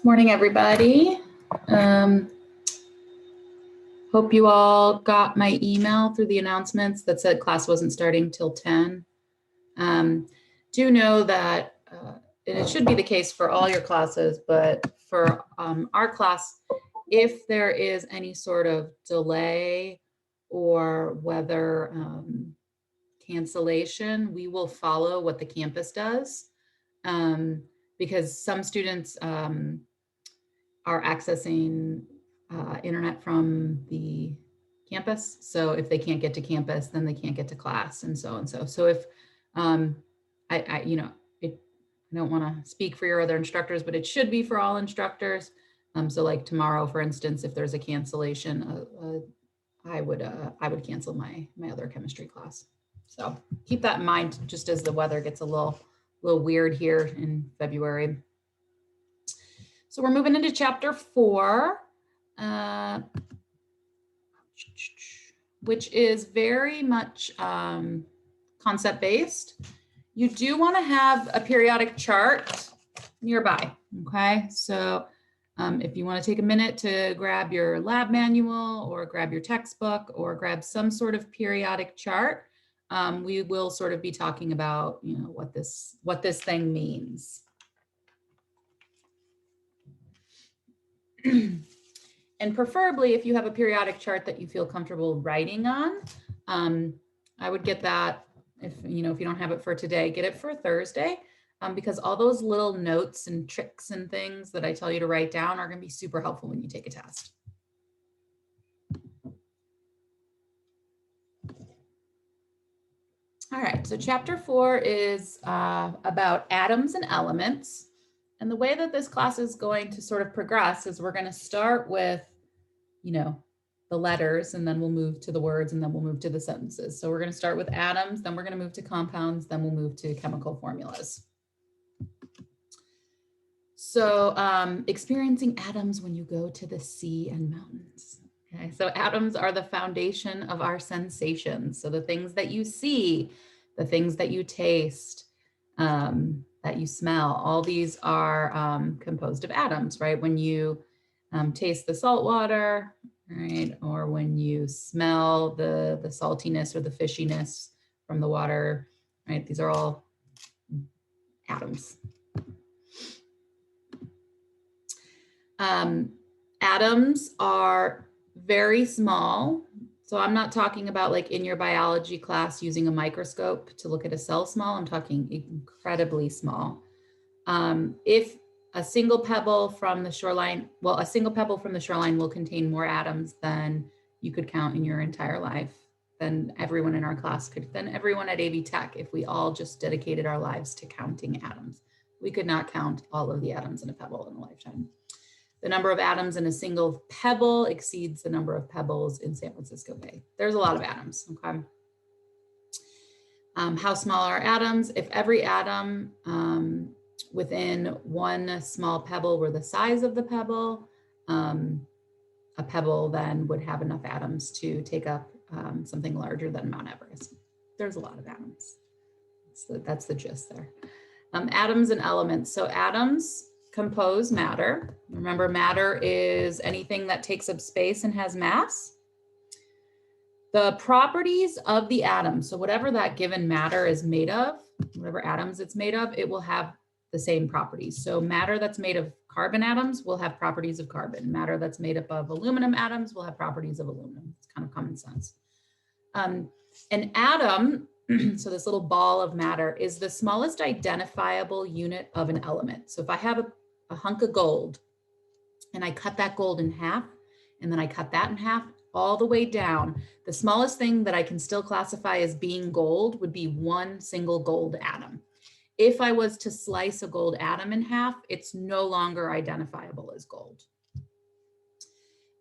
Morning, everybody. Hope you all got my email through the announcements that said class wasn't starting till 10. Do know that, and it should be the case for all your classes, but for our class, if there is any sort of delay or weather cancellation, we will follow what the campus does, because some students are accessing internet from the campus. So if they can't get to campus, then they can't get to class, and so and so. So if I don't want to speak for your other instructors, but it should be for all instructors. So like tomorrow, for instance, if there's a cancellation, I would cancel my other chemistry class. So keep that in mind, just as the weather gets a little weird here in February. So we're moving into chapter 4, which is very much concept-based. You do want to have a periodic chart nearby, okay? So if you want to take a minute to grab your lab manual or grab your textbook or grab some sort of periodic chart, we will sort of be talking about, what this thing means. And preferably, if you have a periodic chart that you feel comfortable writing on, I would get that. If you don't have it for today, get it for Thursday, because all those little notes and tricks and things that I tell you to write down are going to be super helpful when you take a test. All right, so chapter 4 is about atoms and elements. And the way that this class is going to sort of progress is we're going to start with, the letters, and then we'll move to the words, and then we'll move to the sentences. So we're going to start with atoms, then we're going to move to compounds, then we'll move to chemical formulas. So experiencing atoms when you go to the sea and mountains. Okay, so atoms are the foundation of our sensations. So the things that you see, the things that you taste, that you smell, all these are composed of atoms, right? When you taste the salt water, right? Or when you smell the saltiness or the fishiness from the water, right? These are all atoms. Atoms are very small. So I'm not talking about like in your biology class using a microscope to look at a cell small. I'm talking incredibly small. If a single pebble from the shoreline, will contain more atoms than you could count in your entire life, than everyone in our class could, than everyone at AV Tech, if we all just dedicated our lives to counting atoms. We could not count all of the atoms in a pebble in a lifetime. The number of atoms in a single pebble exceeds the number of pebbles in San Francisco Bay. There's a lot of atoms, okay? How small are atoms? If every atom within one small pebble were the size of the pebble, a pebble then would have enough atoms to take up something larger than Mount Everest. There's a lot of atoms. So that's the gist there. Atoms and elements. So atoms compose matter. Remember, matter is anything that takes up space and has mass. The properties of the atom, so whatever that given matter is made of, whatever atoms it's made of, it will have the same properties. So matter that's made of carbon atoms will have properties of carbon. Matter that's made up of aluminum atoms will have properties of aluminum. It's kind of common sense. An atom, so this little ball of matter, is the smallest identifiable unit of an element. So if I have a hunk of gold and I cut that gold in half, and then I cut that in half all the way down, the smallest thing that I can still classify as being gold would be one single gold atom. If I was to slice a gold atom in half, it's no longer identifiable as gold.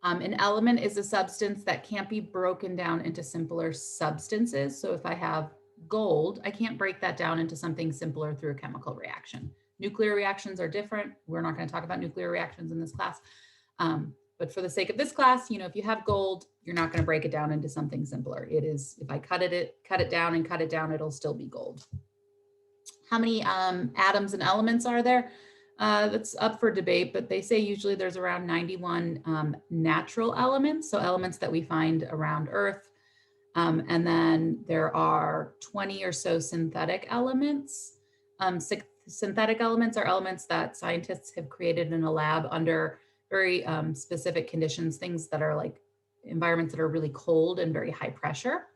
An element is a substance that can't be broken down into simpler substances. So if I have gold, I can't break that down into something simpler through a chemical reaction. Nuclear reactions are different. We're not going to talk about nuclear reactions in this class. But for the sake of this class, if you have gold, you're not going to break it down into something simpler. It is, if I cut it down, it'll still be gold. How many atoms and elements are there? That's up for debate, but they say usually there's around 91 natural elements, so elements that we find around Earth. And then there are 20 or so synthetic elements. Synthetic elements are elements that scientists have created in a lab under very specific conditions, things that are like environments that are really cold and very high pressure.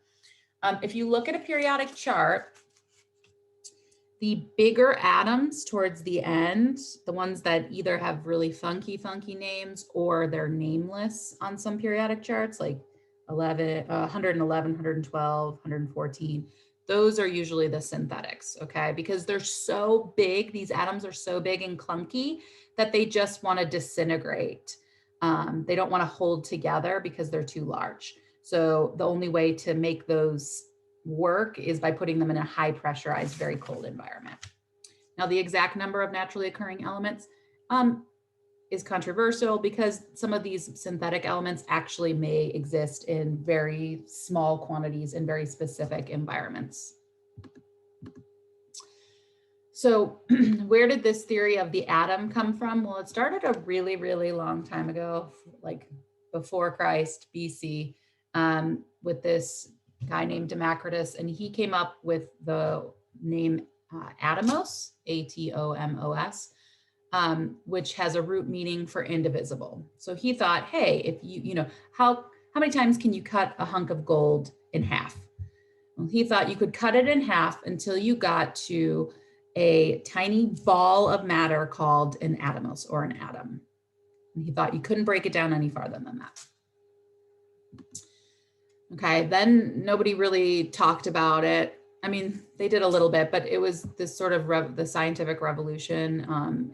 If you look at a periodic chart, the bigger atoms towards the end, the ones that either have really funky names or they're nameless on some periodic charts, like 111, 112, 114, those are usually the synthetics, okay? Because they're so big, these atoms are so big and clunky that they just want to disintegrate. They don't want to hold together because they're too large. So the only way to make those work is by putting them in a high pressurized, very cold environment. Now, the exact number of naturally occurring elements is controversial because some of these synthetic elements actually may exist in very small quantities in very specific environments. So where did this theory of the atom come from? Well, it started a really, really long time ago, like before Christ, BC, with this guy named Democritus, and he came up with the name atomos, A-T-O-M-O-S, which has a root meaning for indivisible. So he thought, hey, if how many times can you cut a hunk of gold in half? Well, he thought you could cut it in half until you got to a tiny ball of matter called an atomos, or an atom. And he thought you couldn't break it down any farther than that. Okay, then nobody really talked about it. I mean, they did a little bit, but it was this sort of the scientific revolution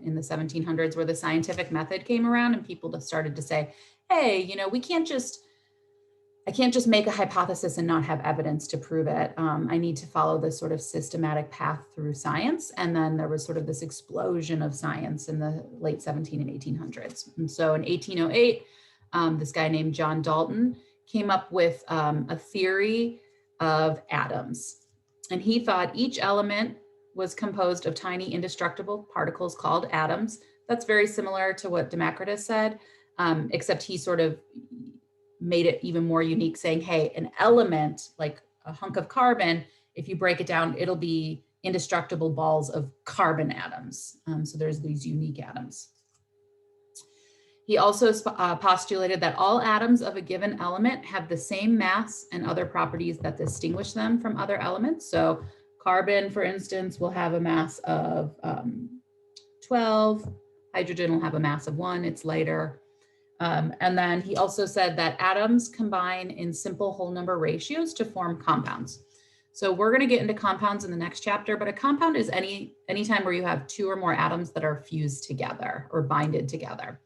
in the 1700s where the scientific method came around and people just started to say, hey, I can't just make a hypothesis and not have evidence to prove it. I need to follow this sort of systematic path through science. And then there was sort of this explosion of science in the late 17 and 1800s. And so in 1808, this guy named John Dalton came up with a theory of atoms. And he thought each element was composed of tiny indestructible particles called atoms. That's very similar to what Democritus said, except he sort of made it even more unique, saying, hey, an element like a hunk of carbon, if you break it down, it'll be indestructible balls of carbon atoms. So there's these unique atoms. He also postulated that all atoms of a given element have the same mass and other properties that distinguish them from other elements. So carbon, for instance, will have a mass of 12. Hydrogen will have a mass of 1. It's lighter. And then he also said that atoms combine in simple whole number ratios to form compounds. So we're going to get into compounds in the next chapter, but a compound is any time where you have 2 or more atoms that are fused together or binded together.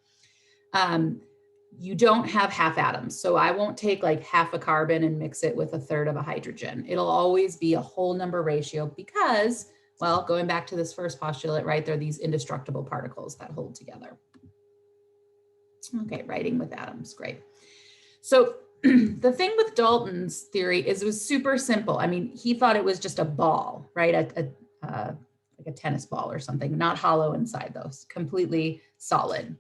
You don't have half atoms. So I won't take like half a carbon and mix it with a third of a hydrogen. It'll always be a whole number ratio because, well, going back to this first postulate, right, they're these indestructible particles that hold together. Okay, writing with atoms, great. So the thing with Dalton's theory is it was super simple. I mean, he thought it was just a ball, right? Like a tennis ball or something, not hollow inside though, completely solid.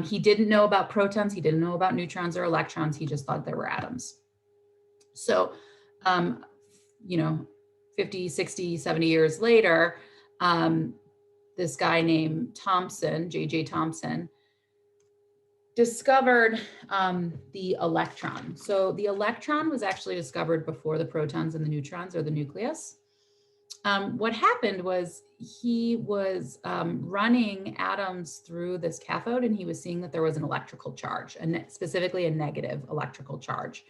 He didn't know about protons. He didn't know about neutrons or electrons. He just thought there were atoms. So, 50, 60, 70 years later, this guy named Thomson, J.J. Thomson, discovered the electron. So the electron was actually discovered before the protons and the neutrons, or the nucleus. What happened was he was running atoms through this cathode, and he was seeing that there was an electrical charge, and specifically a negative electrical charge.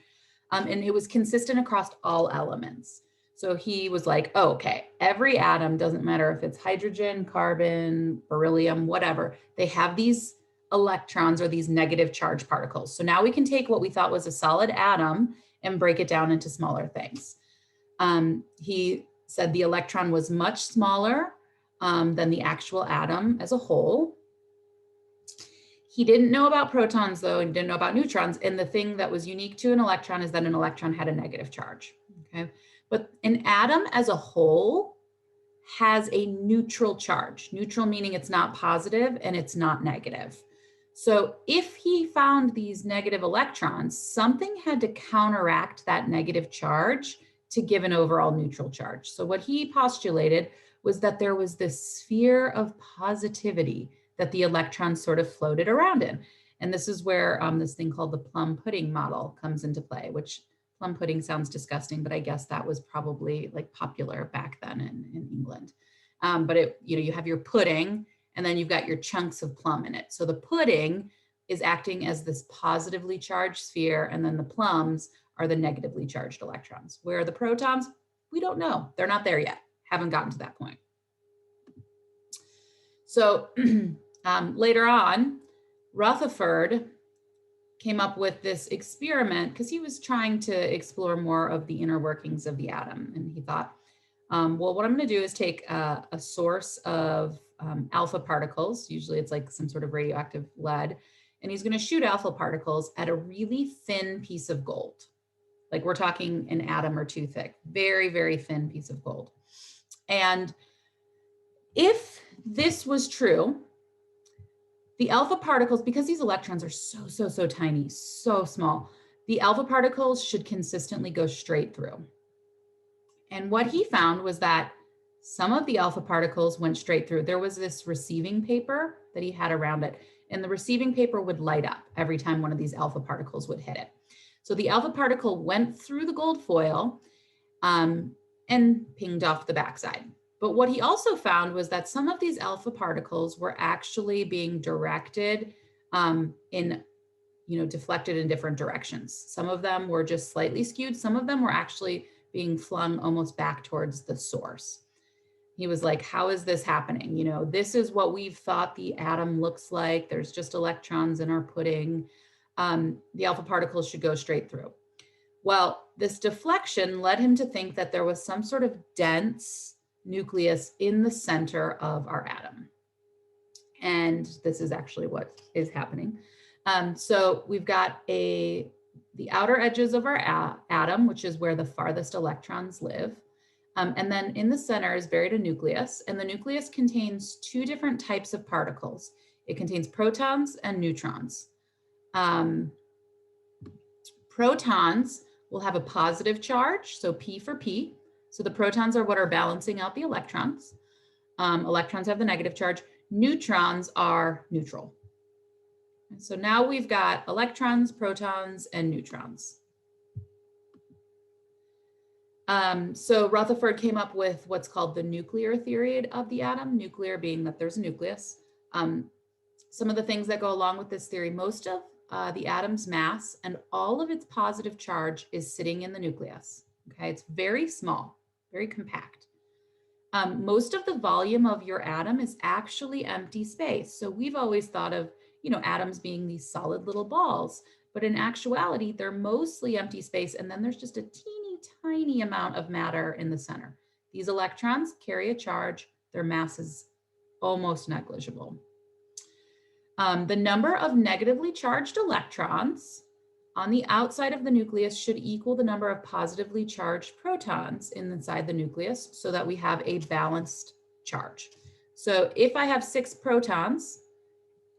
And it was consistent across all elements. So he was like, oh, okay, every atom, doesn't matter if it's hydrogen, carbon, beryllium, whatever, they have these electrons or these negative charge particles. So now we can take what we thought was a solid atom and break it down into smaller things. He said the electron was much smaller than the actual atom as a whole. He didn't know about protons though, and didn't know about neutrons. And the thing that was unique to an electron is that an electron had a negative charge, okay? But an atom as a whole has a neutral charge. Neutral meaning it's not positive and it's not negative. So if he found these negative electrons, something had to counteract that negative charge to give an overall neutral charge. So what he postulated was that there was this sphere of positivity that the electrons sort of floated around in. And this is where this thing called the plum pudding model comes into play, which plum pudding sounds disgusting, but I guess that was probably like popular back then in England. But it, you have your pudding and then you've got your chunks of plum in it. So the pudding is acting as this positively charged sphere, and then the plums are the negatively charged electrons. Where are the protons? We don't know. They're not there yet. Haven't gotten to that point. So later on, Rutherford came up with this experiment because he was trying to explore more of the inner workings of the atom. And he thought, well, what I'm going to do is take a source of alpha particles. Usually it's like some sort of radioactive lead. And he's going to shoot alpha particles at a really thin piece of gold. Like we're talking an atom or two thick, very, very thin piece of gold. And if this was true, the alpha particles, because these electrons are so tiny, so small, the alpha particles should consistently go straight through. And what he found was that some of the alpha particles went straight through. There was this receiving paper that he had around it, and the receiving paper would light up every time one of these alpha particles would hit it. So the alpha particle went through the gold foil and pinged off the backside. But what he also found was that some of these alpha particles were actually being directed deflected in different directions. Some of them were just slightly skewed. Some of them were actually being flung almost back towards the source. He was like, how is this happening? This is what we've thought the atom looks like. There's just electrons in our pudding. The alpha particles should go straight through. Well, this deflection led him to think that there was some sort of dense nucleus in the center of our atom. And this is actually what is happening. So we've got the outer edges of our atom, which is where the farthest electrons live. And then in the center is buried a nucleus, and the nucleus contains two different types of particles. It contains protons and neutrons. Protons will have a positive charge, so P for P. So the protons are what are balancing out the electrons. Electrons have the negative charge. Neutrons are neutral. And so now we've got electrons, protons, and neutrons. So Rutherford came up with what's called the nuclear theory of the atom, nuclear being that there's a nucleus. Some of the things that go along with this theory, most of the atom's mass and all of its positive charge is sitting in the nucleus. Okay, it's very small, very compact. Most of the volume of your atom is actually empty space. So we've always thought of, atoms being these solid little balls, but in actuality, they're mostly empty space. And then there's just a teeny tiny amount of matter in the center. These electrons carry a charge. Their mass is almost negligible. The number of negatively charged electrons on the outside of the nucleus should equal the number of positively charged protons inside the nucleus so that we have a balanced charge. So if I have 6 protons,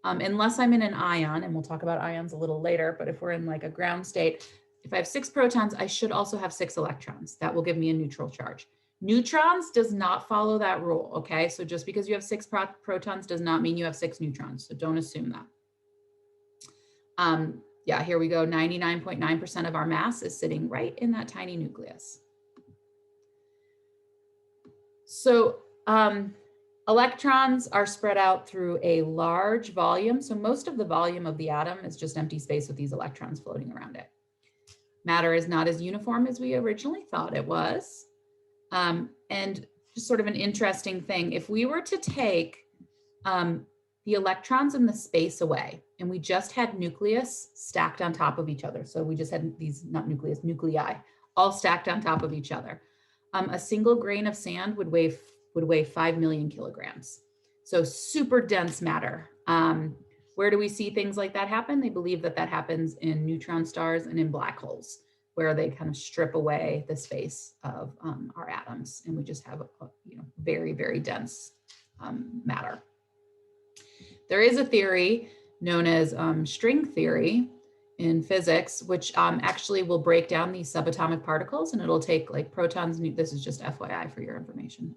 unless I'm in an ion, and we'll talk about ions a little later, but if we're in like a ground state, if I have 6 protons, I should also have 6 electrons. That will give me a neutral charge. Neutrons does not follow that rule, okay? So just because you have 6 protons does not mean you have 6 neutrons, so don't assume that. Yeah, here we go. 99.9% of our mass is sitting right in that tiny nucleus. So electrons are spread out through a large volume. So most of the volume of the atom is just empty space with these electrons floating around it. Matter is not as uniform as we originally thought it was. And just sort of an interesting thing, if we were to take the electrons in the space away, and we just had nucleus stacked on top of each other. So we just had these, not nucleus, nuclei, all stacked on top of each other. A single grain of sand would weigh 5 million kilograms. So super dense matter. Where do we see things like that happen? They believe that that happens in neutron stars and in black holes, where they kind of strip away the space of our atoms, and we just have very, very dense matter. There is a theory known as string theory in physics, which actually will break down these subatomic particles, and it'll take like protons. This is just FYI for your information.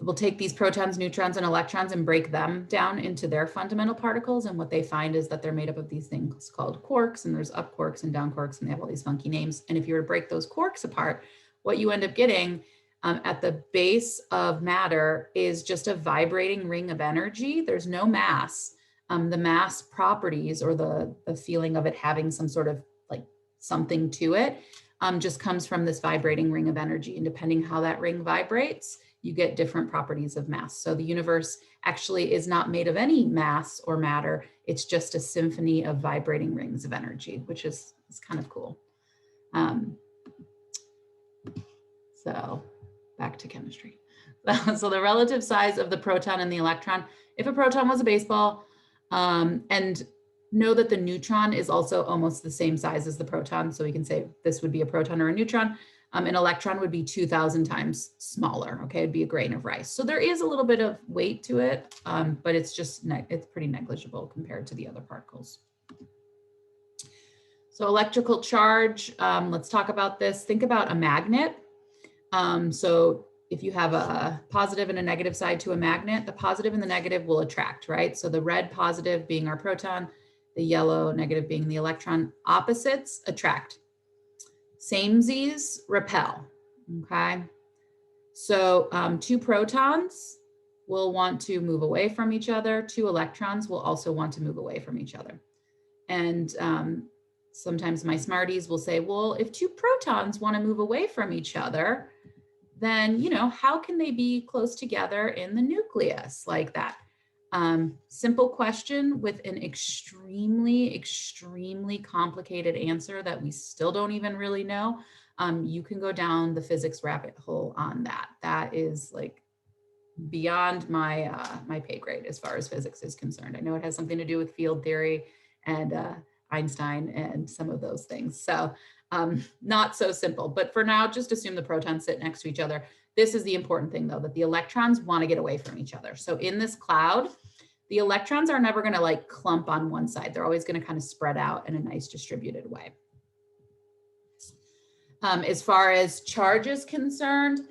We'll take these protons, neutrons, and electrons and break them down into their fundamental particles. And what they find is that they're made up of these things called quarks, and there's up quarks and down quarks, and they have all these funky names. And if you were to break those quarks apart, what you end up getting at the base of matter is just a vibrating ring of energy. There's no mass. The mass properties, or the feeling of it having some sort of like something to it, just comes from this vibrating ring of energy. And depending how that ring vibrates, you get different properties of mass. So the universe actually is not made of any mass or matter. It's just a symphony of vibrating rings of energy, which is kind of cool. So back to chemistry. So the relative size of the proton and the electron, if a proton was a baseball, and know that the neutron is also almost the same size as the proton. So we can say this would be a proton or a neutron. An electron would be 2,000 times smaller. Okay, it'd be a grain of rice. So there is a little bit of weight to it, but it's just it's pretty negligible compared to the other particles. So electrical charge, let's talk about this. Think about a magnet. So if you have a positive and a negative side to a magnet, the positive and the negative will attract, right? So the red positive being our proton, the yellow negative being the electron, opposites attract. Samesies repel, okay? So two protons will want to move away from each other. Two electrons will also want to move away from each other. And sometimes my smarties will say, well, if two protons want to move away from each other, then, how can they be close together in the nucleus like that? Simple question with an extremely, extremely complicated answer that we still don't even really know. You can go down the physics rabbit hole on that. That is like beyond my my pay grade as far as physics is concerned. I know it has something to do with field theory and Einstein and some of those things. So not so simple, but for now, just assume the protons sit next to each other. This is the important thing though, that the electrons want to get away from each other. So in this cloud, the electrons are never going to like clump on one side. They're always going to kind of spread out in a nice distributed way. As far as charge is concerned,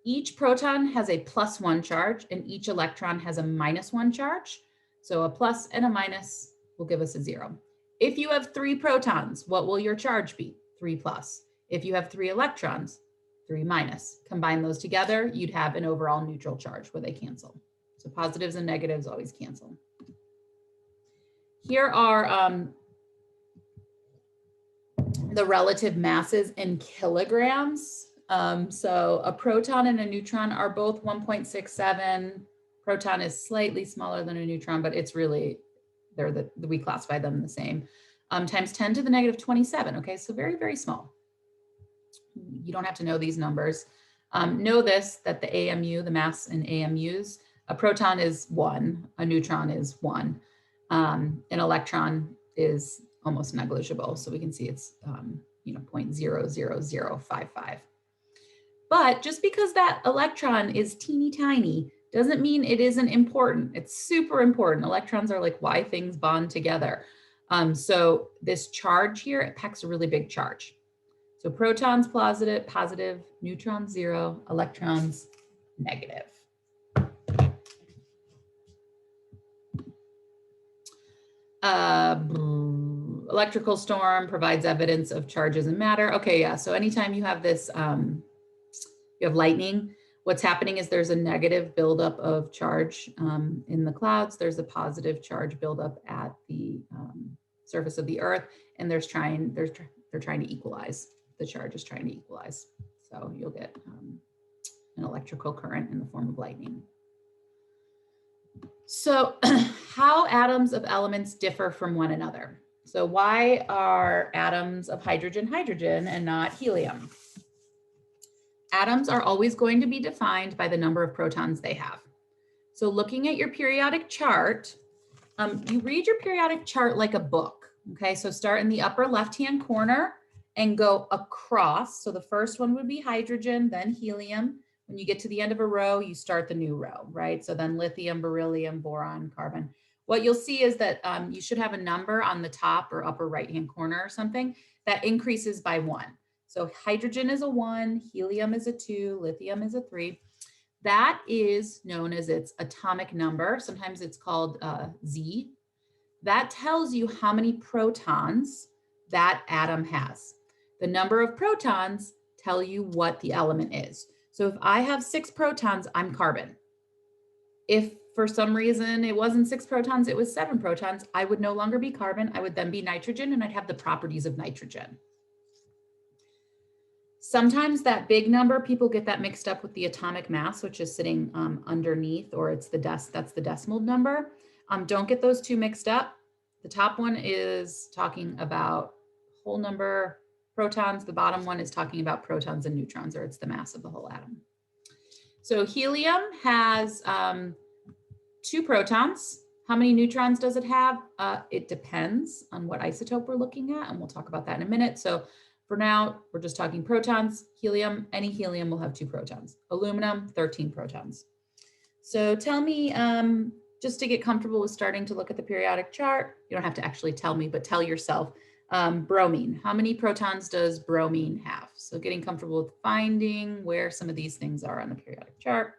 each proton has a +1 charge and each electron has a -1 charge. So a plus and a minus will give us a 0. If you have 3 protons, what will your charge be? 3+. If you have 3 electrons, 3-. Combine those together, you'd have an overall neutral charge where they cancel. So positives and negatives always cancel. Here are the relative masses in kilograms. So a proton and a neutron are both 1.67. Proton is slightly smaller than a neutron, but it's really, we classify them the same. Times 10 to the -27. Okay, so very, very small. You don't have to know these numbers. Know this, that the AMU, the mass in AMUs, a proton is 1, a neutron is 1. An electron is almost negligible. So we can see it's 0.00055. But just because that electron is teeny tiny doesn't mean it isn't important. It's super important. Electrons are like why things bond together. So this charge here, it packs a really big charge. So protons positive, neutrons 0, electrons negative. Electrical storm provides evidence of charges in matter. Okay, yeah, so anytime you have this, you have lightning, what's happening is there's a negative buildup of charge in the clouds. There's a positive charge buildup at the surface of the earth, and they're trying to equalize. The charge is trying to equalize. So you'll get an electrical current in the form of lightning. So how atoms of elements differ from one another. So why are atoms of hydrogen and not helium? Atoms are always going to be defined by the number of protons they have. So looking at your periodic chart, you read your periodic chart like a book, Okay, so start in the upper left-hand corner and go across. So the first one would be hydrogen, then helium. When you get to the end of a row, you start the new row, right? So then lithium, beryllium, boron, carbon. What you'll see is that you should have a number on the top or upper right-hand corner or something that increases by 1. So hydrogen is a 1, helium is a 2, lithium is a 3. That is known as its atomic number. Sometimes it's called Z. That tells you how many protons that atom has. The number of protons tell you what the element is. So if I have 6 protons, I'm carbon. If for some reason it wasn't 6 protons, it was 7 protons, I would no longer be carbon. I would then be nitrogen, and I'd have the properties of nitrogen. Sometimes that big number, people get that mixed up with the atomic mass, which is sitting underneath, or it's that's the decimal number. Don't get those two mixed up. The top one is talking about whole number protons. The bottom one is talking about protons and neutrons, or it's the mass of the whole atom. So helium has 2 protons. How many neutrons does it have? It depends on what isotope we're looking at, and we'll talk about that in a minute. So for now, we're just talking protons. Helium, any helium will have 2 protons. Aluminum, 13 protons. So tell me, just to get comfortable with starting to look at the periodic chart, you don't have to actually tell me, but tell yourself, bromine. How many protons does bromine have? So getting comfortable with finding where some of these things are on the periodic chart.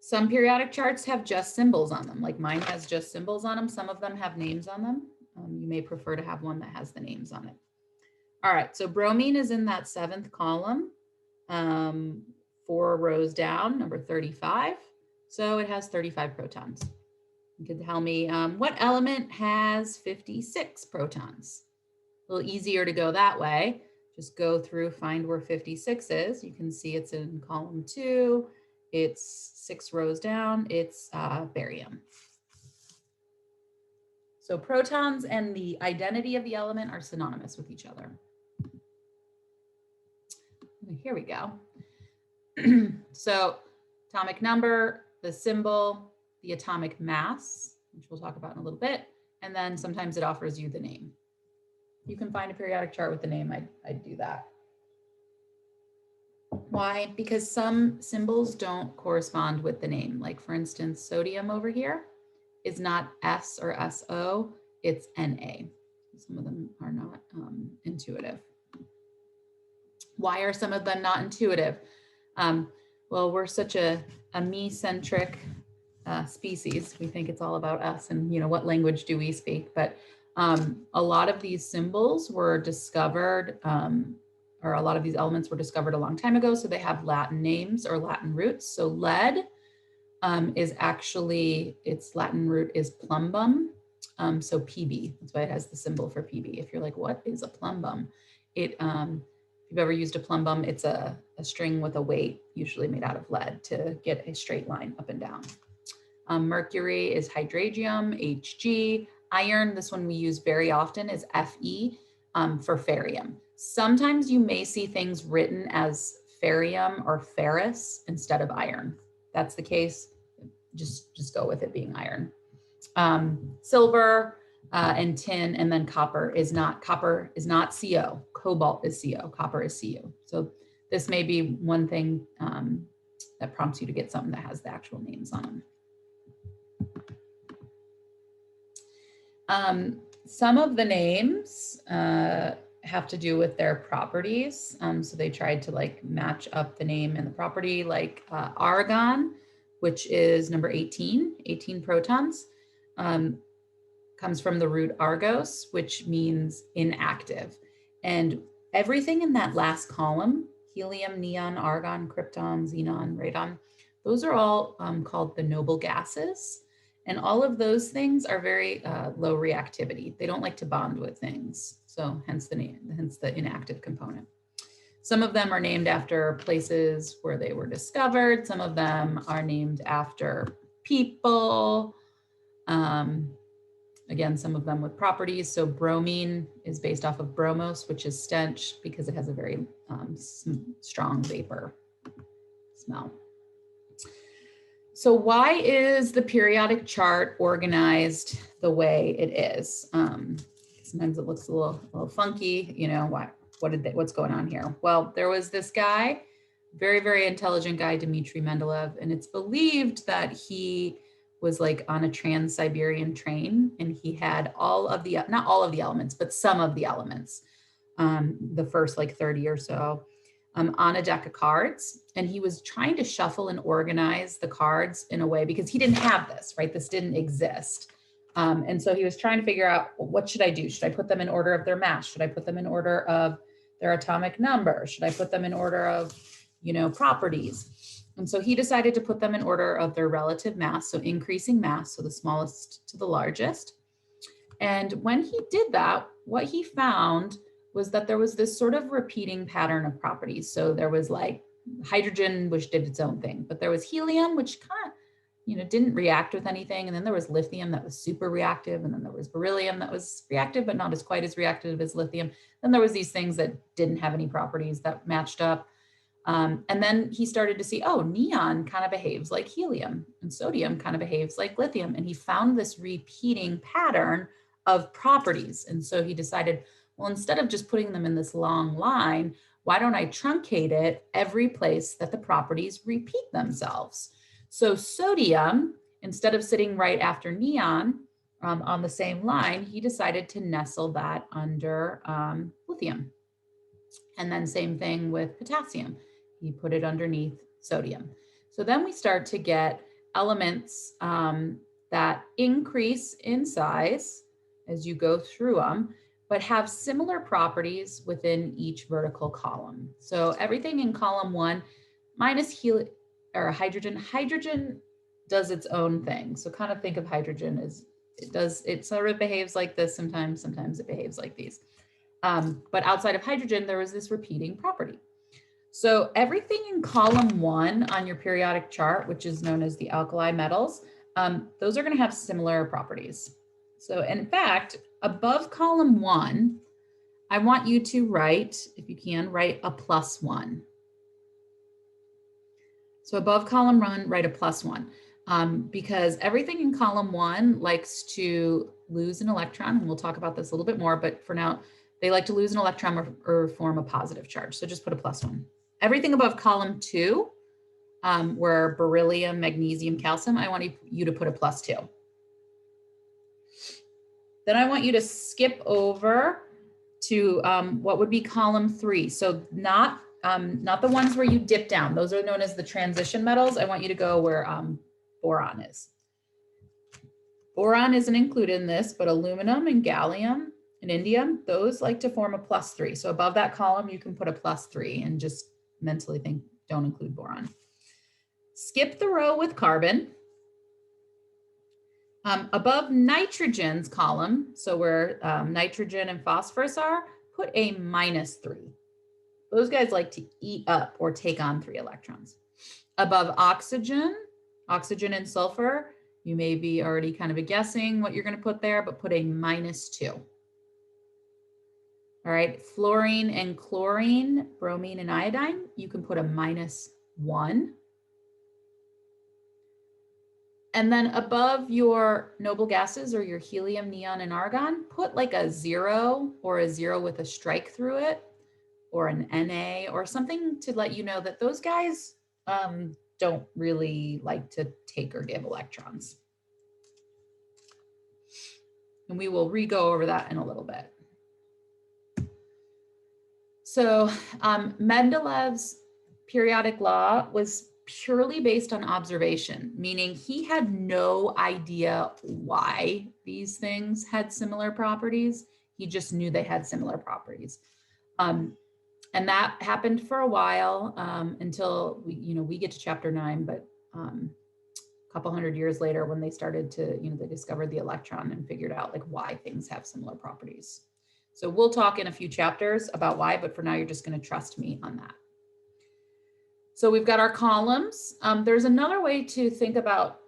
Some periodic charts have just symbols on them, like mine has just symbols on them. Some of them have names on them. You may prefer to have one that has the names on it. All right, so bromine is in that 7th column, 4 rows down, number 35. So it has 35 protons. You can tell me what element has 56 protons? A little easier to go that way. Just go through, find where 56 is. You can see it's in column 2. It's 6 rows down. It's barium. So protons and the identity of the element are synonymous with each other. Here we go. So atomic number, the symbol, the atomic mass, which we'll talk about in a little bit, and then sometimes it offers you the name. You can find a periodic chart with the name. I'd do that. Why? Because some symbols don't correspond with the name. Like for instance, sodium over here is not S or SO, it's Na. Some of them are not intuitive. Why are some of them not intuitive? Well, we're such a me-centric species. We think it's all about us and, you know, what language do we speak? But a lot of these symbols were discovered, or a lot of these elements were discovered a long time ago. So they have Latin names or Latin roots. So lead is actually, its Latin root is plumbum. So PB, that's why it has the symbol for PB. If you're like, what is a plumbum? If you've ever used a plumbum, it's a string with a weight, usually made out of lead, to get a straight line up and down. Mercury is hydragium, Hg. Iron, this one we use very often, is Fe for ferrium. Sometimes you may see things written as ferrium or ferrous instead of iron. That's the case, just go with it being iron. Silver and tin, and then copper is not CO. Cobalt is CO, copper is Cu. So this may be one thing that prompts you to get something that has the actual names on them. Some of the names have to do with their properties. So they tried to like match up the name and the property, like argon, which is number 18 protons, comes from the root argos, which means inactive. And everything in that last column, helium, neon, argon, krypton, xenon, radon, those are all called the noble gases. And all of those things are very low reactivity. They don't like to bond with things. So hence the name, hence the inactive component. Some of them are named after places where they were discovered. Some of them are named after people. Again, some of them with properties. So bromine is based off of bromos, which is stench because it has a very strong vapor smell. So why is the periodic chart organized the way it is? Sometimes it looks a little funky, you know, what's going on here? Well, there was this guy, very, very intelligent guy, Dmitry Mendeleev, and it's believed that he was like on a Trans-Siberian train and he had all of the, not all of the elements, but some of the elements, the first like 30 or so, on a deck of cards. And he was trying to shuffle and organize the cards in a way, because he didn't have this, right? This didn't exist. And so he was trying to figure out, well, what should I do? Should I put them in order of their mass? Should I put them in order of their atomic number? Should I put them in order of, you know, properties? And so he decided to put them in order of their relative mass. So increasing mass, so the smallest to the largest. And when he did that, what he found was that there was this sort of repeating pattern of properties. So there was like hydrogen, which did its own thing, but there was helium, which kind of, you know, didn't react with anything. And then there was lithium that was super reactive. And then there was beryllium that was reactive, but not as quite as reactive as lithium. Then there was these things that didn't have any properties that matched up. And then he started to see, oh, neon kind of behaves like helium and sodium kind of behaves like lithium. And he found this repeating pattern of properties. And so he decided, well, instead of just putting them in this long line, why don't I truncate it every place that the properties repeat themselves? So sodium, instead of sitting right after neon on the same line, he decided to nestle that under lithium. And then same thing with potassium. He put it underneath sodium. So then we start to get elements that increase in size as you go through them, but have similar properties within each vertical column. So everything in column 1 minus hydrogen. Hydrogen does its own thing. So kind of think of hydrogen as it sort of behaves like this sometimes it behaves like these. But outside of hydrogen, there was this repeating property. So everything in column 1 on your periodic chart, which is known as the alkali metals, those are going to have similar properties. So in fact, above column 1, I want you to write, if you can, write a +1. So above column 1, write a +1, because everything in column 1 likes to lose an electron, and we'll talk about this a little bit more, but for now, they like to lose an electron or form a positive charge. So just put a +1. Everything above column 2, where beryllium, magnesium, calcium, I want you to put a +2. Then I want you to skip over to what would be column 3. So not the ones where you dip down. Those are known as the transition metals. I want you to go where boron is. Boron isn't included in this, but aluminum and gallium and indium, those like to form a +3. So above that column, you can put a +3 and just mentally think, don't include boron. Skip the row with carbon. Above nitrogen's column, so where nitrogen and phosphorus are, put a -3. Those guys like to eat up or take on 3 electrons. Above oxygen and sulfur, you may be already kind of guessing what you're going to put there, but put a -2. All right, fluorine and chlorine, bromine and iodine, you can put a -1. And then above your noble gases or your helium, neon, and argon, put like a 0 or a 0 with a strike through it, or an Na or something to let you know that those guys don't really like to take or give electrons. And we will re-go over that in a little bit. So Mendeleev's periodic law was purely based on observation, meaning he had no idea why these things had similar properties. He just knew they had similar properties. And that happened for a while until we get to chapter 9, but a couple hundred years later when they started to, they discovered the electron and figured out like why things have similar properties. So we'll talk in a few chapters about why, but for now you're just going to trust me on that. So we've got our columns. There's another way to think about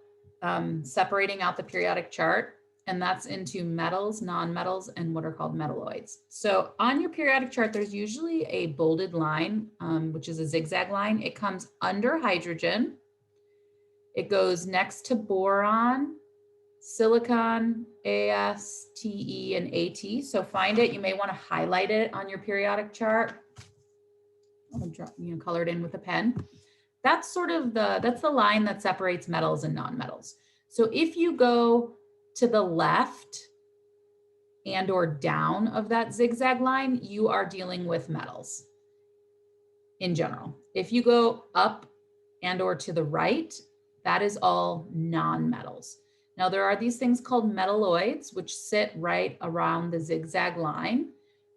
separating out the periodic chart, and that's into metals, non-metals, and what are called metalloids. So on your periodic chart, there's usually a bolded line, which is a zigzag line. It comes under hydrogen, It goes next to boron, silicon, As, Te, and At. So find it. You may want to highlight it on your periodic chart. I'll draw, color it in with a pen. That's sort of that's the line that separates metals and non-metals. So if you go to the left and or down of that zigzag line, you are dealing with metals in general. If you go up and or to the right, that is all non-metals. Now there are these things called metalloids, which sit right around the zigzag line.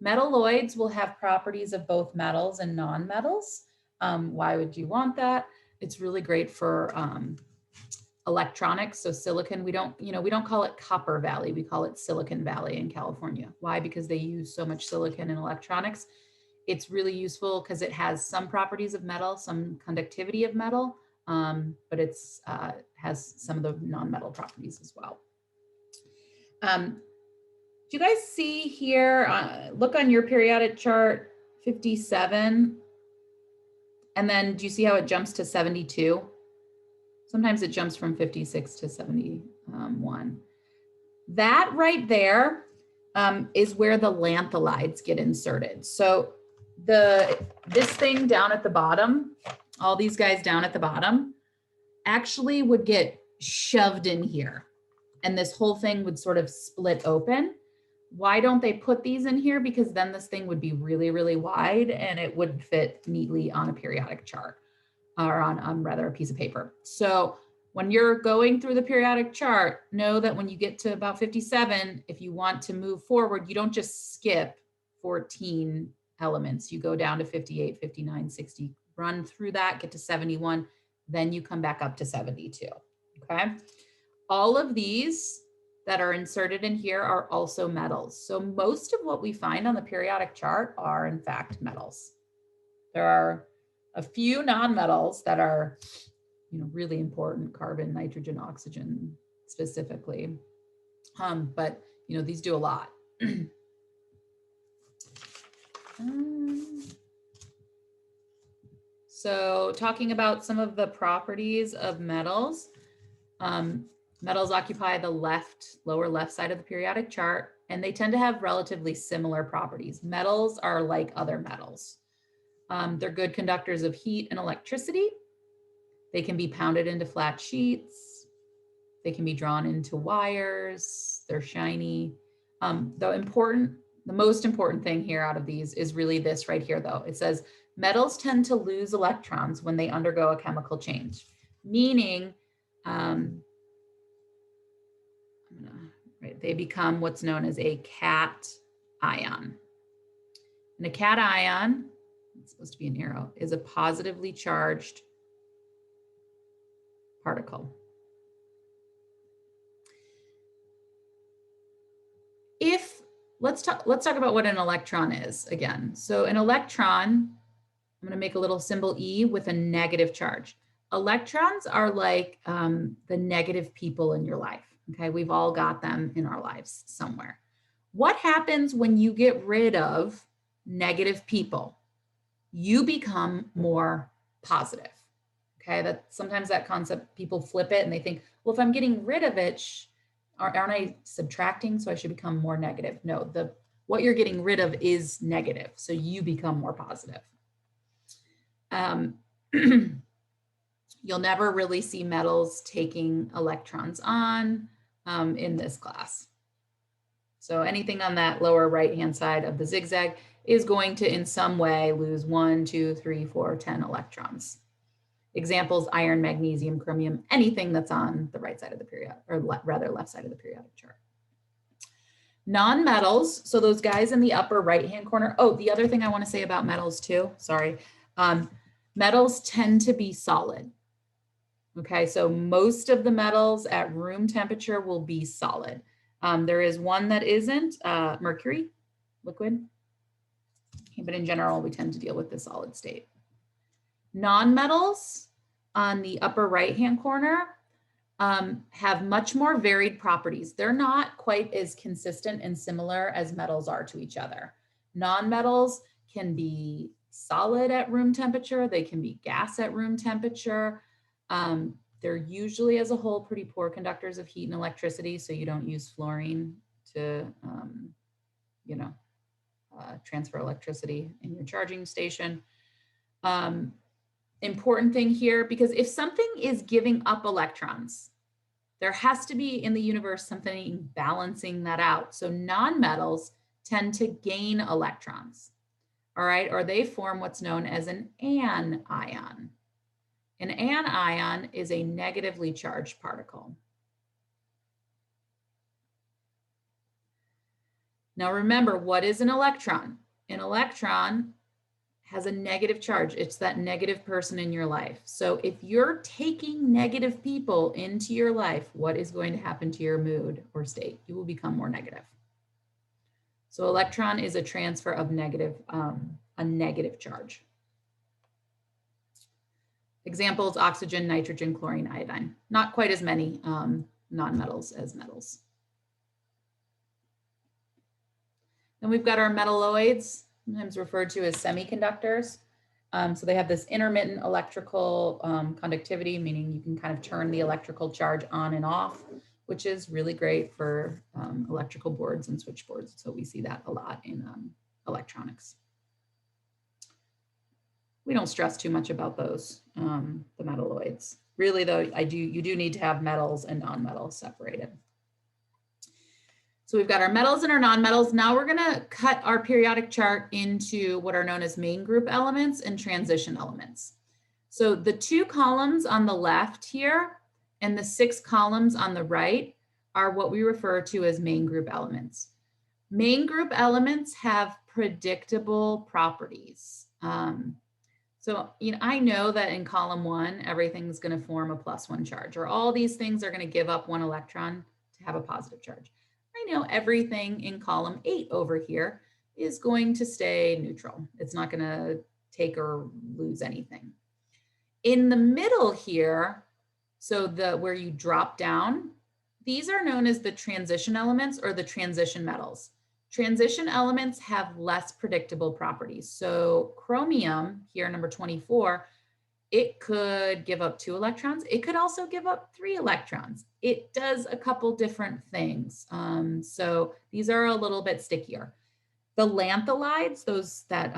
Metalloids will have properties of both metals and non-metals. Why would you want that? It's really great for electronics. So silicon, we don't call it Copper Valley, we call it Silicon Valley in California. Why? Because they use so much silicon in electronics. It's really useful because it has some properties of metal, some conductivity of metal, but it's has some of the non-metal properties as well. Do you guys see here, look on your periodic chart, 57, and then do you see how it jumps to 72? Sometimes it jumps from 56 to 71. That right there is where the lanthanides get inserted. So this thing down at the bottom, all these guys down at the bottom, actually would get shoved in here. And this whole thing would sort of split open. Why don't they put these in here? Because then this thing would be really, really wide and it wouldn't fit neatly on a periodic chart or on rather a piece of paper. So when you're going through the periodic chart, know that when you get to about 57, if you want to move forward, you don't just skip 14 elements. You go down to 58, 59, 60, run through that, get to 71, then you come back up to 72, okay? All of these that are inserted in here are also metals. So most of what we find on the periodic chart are in fact metals. There are a few non-metals that are, really important, carbon, nitrogen, oxygen specifically. But these do a lot. So talking about some of the properties of metals, metals occupy the lower left side of the periodic chart, and they tend to have relatively similar properties. Metals are like other metals. They're good conductors of heat and electricity. They can be pounded into flat sheets. They can be drawn into wires. They're shiny. The most important thing here out of these is really this right here, though. It says metals tend to lose electrons when they undergo a chemical change, meaning they become what's known as a cation. And a cation, it's supposed to be an arrow, is a positively charged particle. Let's talk about what an electron is again. So an electron, I'm going to make a little symbol E with a negative charge. Electrons are like the negative people in your life. Okay, we've all got them in our lives somewhere. What happens when you get rid of negative people? You become more positive. Okay, sometimes that concept, people flip it and they think, well, if I'm getting rid of it, aren't I subtracting? So I should become more negative. No, what you're getting rid of is negative. So you become more positive. You'll never really see metals taking electrons on in this class. So anything on that lower right-hand side of the zigzag is going to in some way lose 1, 2, 3, 4, 10 electrons. Examples: iron, magnesium, chromium, anything that's on the right side of the periodic, or rather left side of the periodic chart. Non-metals, so those guys in the upper right-hand corner. Oh, the other thing I want to say about metals too, sorry. Metals tend to be solid. Okay, so most of the metals at room temperature will be solid. There is one that isn't, mercury, liquid. Okay, but in general, we tend to deal with the solid state. Non-metals on the upper right-hand corner have much more varied properties. They're not quite as consistent and similar as metals are to each other. Non-metals can be solid at room temperature. They can be gas at room temperature. They're usually as a whole pretty poor conductors of heat and electricity, so you don't use fluorine to, you know, transfer electricity in your charging station. Important thing here, because if something is giving up electrons, there has to be in the universe something balancing that out. So nonmetals tend to gain electrons, all right? Or they form what's known as an anion. An anion is a negatively charged particle. Now remember, what is an electron? An electron has a negative charge. It's that negative person in your life. So if you're taking negative people into your life, what is going to happen to your mood or state? You will become more negative. So electron is a transfer of a negative charge. Examples: oxygen, nitrogen, chlorine, iodine. Not quite as many nonmetals as metals. Then we've got our metalloids, sometimes referred to as semiconductors. So they have this intermittent electrical conductivity, meaning you can kind of turn the electrical charge on and off, which is really great for electrical boards and switchboards. So we see that a lot in electronics. We don't stress too much about those, the metalloids. Really though, you do need to have metals and non-metals separated. So we've got our metals and our nonmetals. Now we're gonna cut our periodic chart into what are known as main group elements and transition elements. So the 2 columns on the left here and the 6 columns on the right are what we refer to as main group elements. Main group elements have predictable properties. So I know that in column 1, everything's gonna form a +1 charge, or all these things are gonna give up 1 electron to have a positive charge. I know everything in column 8 over here is going to stay neutral. It's not going to take or lose anything. In the middle here, so where you drop down, these are known as the transition elements or the transition metals. Transition elements have less predictable properties. So chromium here, number 24, it could give up 2 electrons. It could also give up 3 electrons. It does a couple different things. So these are a little bit stickier. The lanthanides, those that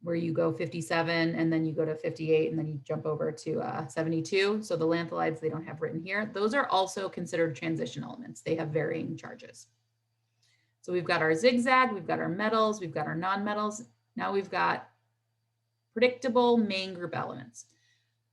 where you go 57 and then you go to 58 and then you jump over to 72. So the lanthanides, they don't have written here. Those are also considered transition elements. They have varying charges. So we've got our zigzag, we've got our metals, we've got our nonmetals. Now we've got predictable main group elements.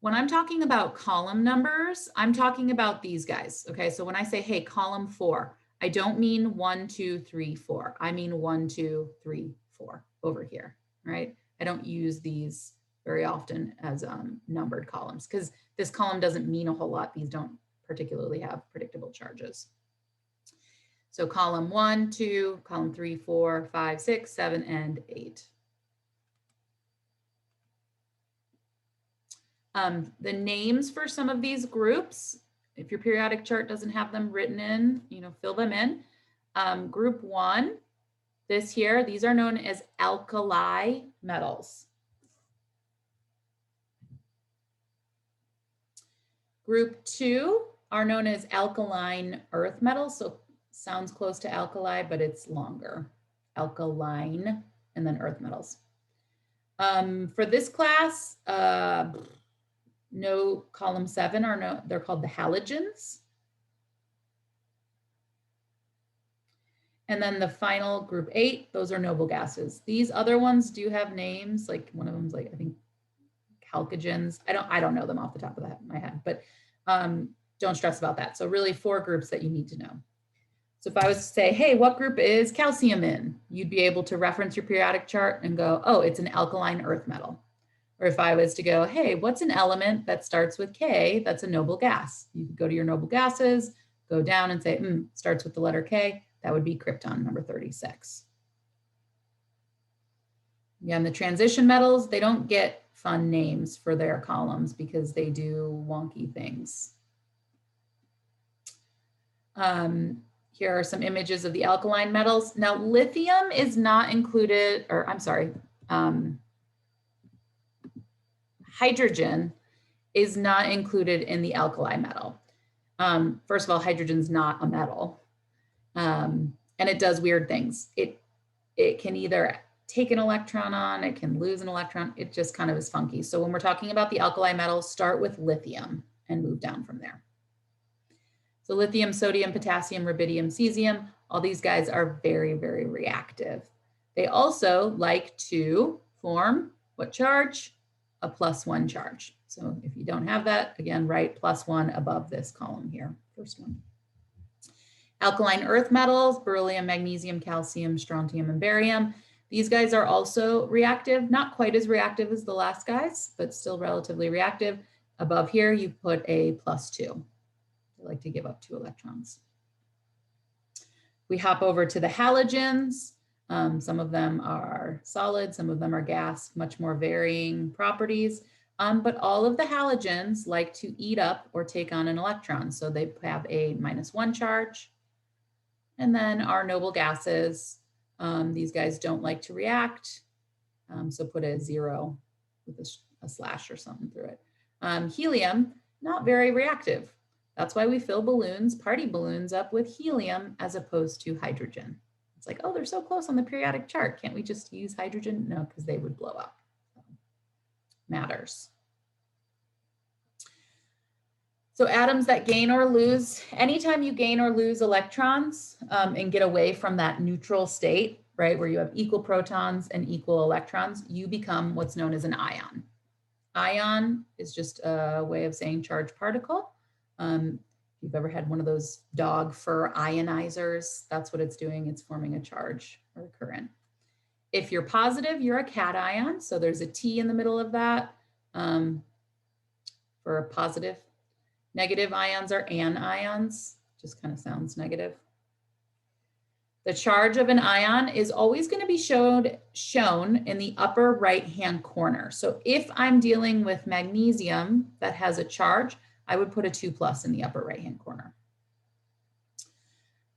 When I'm talking about column numbers, I'm talking about these guys. Okay, so when I say, hey, column 4, I don't mean 1, 2, 3, 4. I mean 1, 2, 3, 4 over here, right? I don't use these very often as numbered columns because this column doesn't mean a whole lot. These don't particularly have predictable charges. So column 1, 2, column 3, 4, 5, 6, 7, and 8. The names for some of these groups, if your periodic chart doesn't have them written in, fill them in. Group 1, this here, these are known as alkali metals. Group 2 are known as alkaline earth metals. So sounds close to alkali, but it's longer. Alkaline and then earth metals. For this class, no, column 7 are no, they're called the halogens. And then the final group 8, those are noble gases. These other ones do have names, like one of them's like, I think chalcogens. I don't know them off the top of my head, but don't stress about that. So really 4 groups that you need to know. So if I was to say, hey, what group is calcium in? You'd be able to reference your periodic chart and go, oh, it's an alkaline earth metal. Or if I was to go, hey, what's an element that starts with K that's a noble gas? You could go to your noble gases, go down and say, starts with the letter K. That would be krypton, number 36. Yeah, and the transition metals, they don't get fun names for their columns because they do wonky things. Here are some images of the alkaline metals. Now, lithium is not included, or I'm sorry, hydrogen is not included in the alkali metal. First of all, hydrogen's not a metal, and it does weird things. It can either take an electron on, it can lose an electron. It just kind of is funky. So when we're talking about the alkali metals, start with lithium and move down from there. So lithium, sodium, potassium, rubidium, cesium, all these guys are very, very reactive. They also like to form what charge? A +1 charge. So if you don't have that, again, write +1 above this column here, first one. Alkaline earth metals, beryllium, magnesium, calcium, strontium, and barium. These guys are also reactive, not quite as reactive as the last guys, but still relatively reactive. Above here, you put a +2. They like to give up 2 electrons. We hop over to the halogens. Some of them are solid, some of them are gas, much more varying properties. But all of the halogens like to eat up or take on an electron. So they have a -1 charge. And then our noble gases, these guys don't like to react. So put a 0 with a slash or something through it. Helium, not very reactive. That's why we fill balloons, party balloons, up with helium as opposed to hydrogen. It's like, oh, they're so close on the periodic chart. Can't we just use hydrogen? No, because they would blow up. So, matters. So atoms that gain or lose, anytime you gain or lose electrons and get away from that neutral state, right, where you have equal protons and equal electrons, you become what's known as an ion. Ion is just a way of saying charged particle. If you've ever had one of those dog fur ionizers, that's what it's doing. It's forming a charge or a current. If you're positive, you're a cation. So there's a T in the middle of that for a positive. Negative ions are anions, just kind of sounds negative. The charge of an ion is always going to be shown in the upper right-hand corner. So if I'm dealing with magnesium that has a charge, I would put a 2+ in the upper right-hand corner.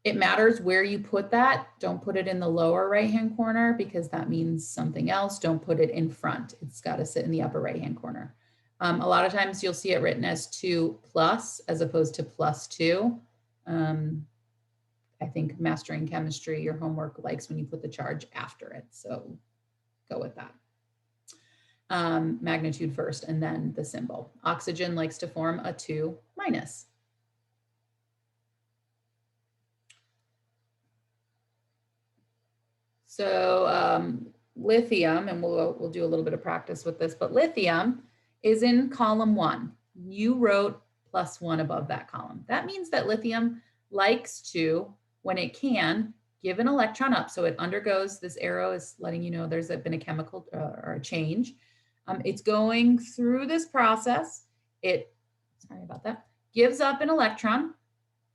It matters where you put that. Don't put it in the lower right-hand corner because that means something else. Don't put it in front. It's got to sit in the upper right-hand corner. A lot of times you'll see it written as 2+ as opposed to +2. I think mastering chemistry, your homework likes when you put the charge after it. So go with that. Magnitude first and then the symbol. Oxygen likes to form a 2-. So lithium, and we'll do a little bit of practice with this, but lithium is in column 1. You wrote +1 above that column. That means that lithium likes to, when it can, give an electron up. So it undergoes, this arrow is letting you know there's been a chemical or a change. It's going through this process. Sorry about that, gives up an electron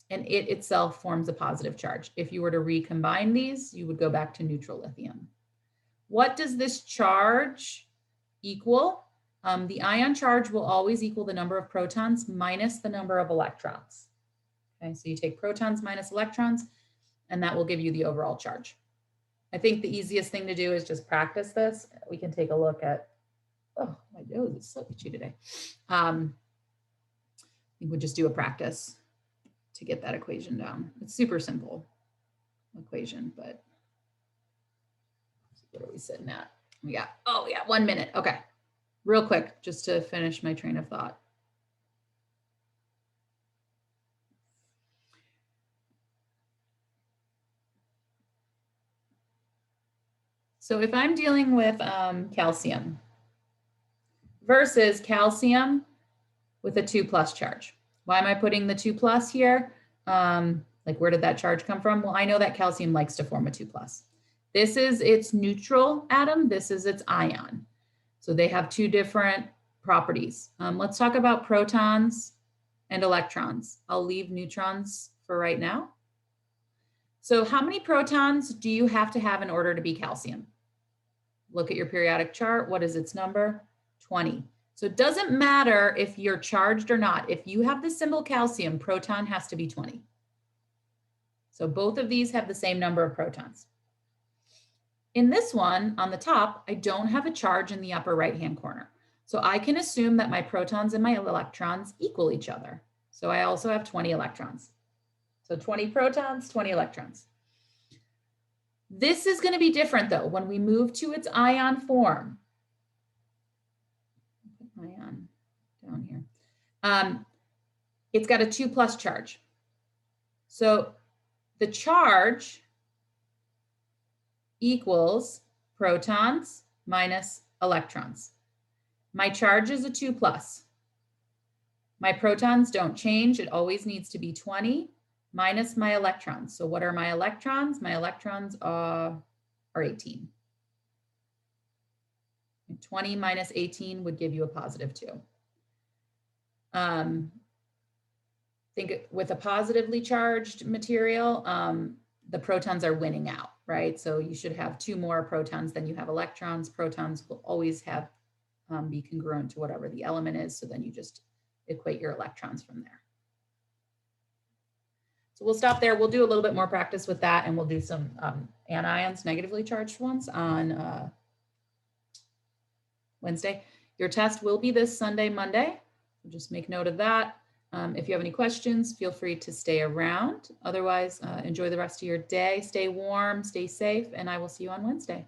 and it itself forms a positive charge. If you were to recombine these, you would go back to neutral lithium. What does this charge equal? The ion charge will always equal the number of protons minus the number of electrons. Okay, so you take protons minus electrons, and that will give you the overall charge. I think the easiest thing to do is just practice this. We can take a look at, oh, my nose is so itchy today. I think we'll just do a practice to get that equation down. It's super simple equation, but what are we sitting at? We got, oh yeah, 1 minute. Okay, real quick, just to finish my train of thought. So if I'm dealing with calcium versus calcium with a 2+ charge, why am I putting the 2+ here? Like, where did that charge come from? Well, I know that calcium likes to form a 2+. This is its neutral atom. This is its ion. So they have 2 different properties. Let's talk about protons and electrons. I'll leave neutrons for right now. So how many protons do you have to have in order to be calcium? Look at your periodic chart. What is its number? 20. So it doesn't matter if you're charged or not. If you have the symbol calcium, proton has to be 20. So both of these have the same number of protons. In this one on the top, I don't have a charge in the upper right-hand corner. So I can assume that my protons and my electrons equal each other. So I also have 20 electrons. So 20 protons, 20 electrons. This is going to be different though when we move to its ion form. Ion down here. It's got a 2+ charge. So the charge equals protons minus electrons. My charge is a 2+. My protons don't change. It always needs to be 20 minus my electrons. So what are my electrons? My electrons are 18. 20 minus 18 would give you a +2. Think with a positively charged material, the protons are winning out, right? So you should have 2 more protons than you have electrons. Protons will always have be congruent to whatever the element is. So then you just equate your electrons from there. So we'll stop there. We'll do a little bit more practice with that, and we'll do some anions, negatively charged ones, on Wednesday. Your test will be this Sunday, Monday. So just make note of that. If you have any questions, feel free to stay around. Otherwise, enjoy the rest of your day. Stay warm, stay safe, and I will see you on Wednesday.